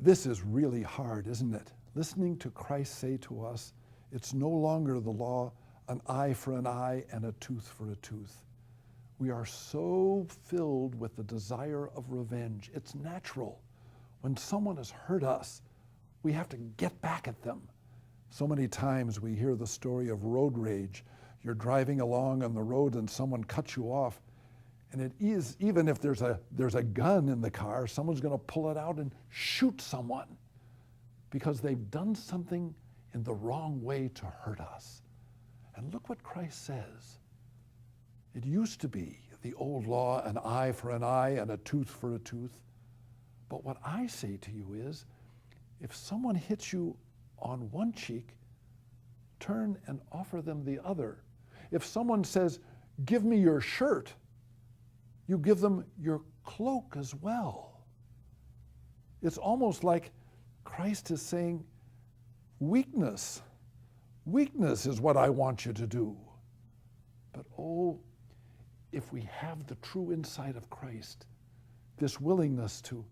This is really hard, isn't it? Listening to Christ say to us, it's no longer the law, an eye for an eye and a tooth for a tooth. We are so filled with the desire of revenge. It's natural. When someone has hurt us, we have to get back at them. So many times we hear the story of road rage. You're driving along on the road and someone cuts you off. And it is, even if there's a gun in the car, someone's going to pull it out and shoot someone because they've done something in the wrong way to hurt us. And look what Christ says. It used to be the old law, an eye for an eye and a tooth for a tooth. But what I say to you is, if someone hits you on one cheek, turn and offer them the other. If someone says, give me your shirt, you give them your cloak as well. It's almost like Christ is saying, weakness is what I want you to do. But oh, if we have the true insight of Christ, this willingness to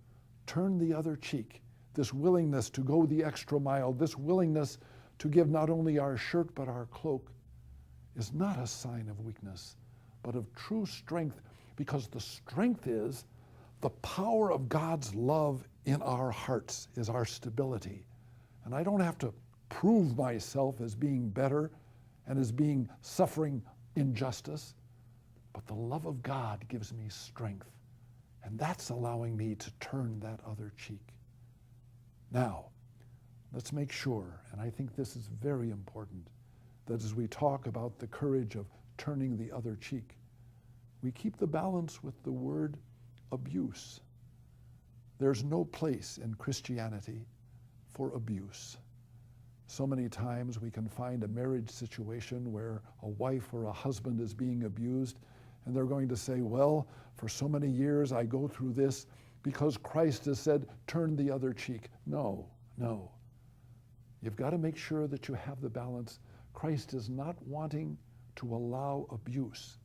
turn the other cheek, this willingness to go the extra mile, this willingness to give not only our shirt but our cloak, is not a sign of weakness, but of true strength, because the strength is the power of God's love in our hearts is our stability. And I don't have to prove myself as being better and as being suffering injustice, but the love of God gives me strength, and that's allowing me to turn that other cheek. Now, let's make sure, and I think this is very important, that as we talk about the courage of turning the other cheek, we keep the balance with the word abuse. There's no place in Christianity for abuse. So many times we can find a marriage situation where a wife or a husband is being abused, and they're going to say, well, for so many years I go through this because Christ has said, turn the other cheek. No. You've got to make sure that you have the balance. Christ is not wanting to allow abuse,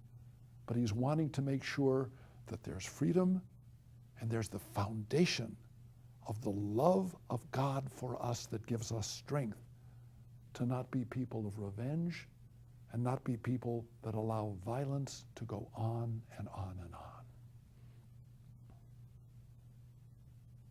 but he's wanting to make sure that there's freedom and there's the foundation of the love of God for us that gives us strength to not be people of revenge and not be people that allow violence to go on and on and on.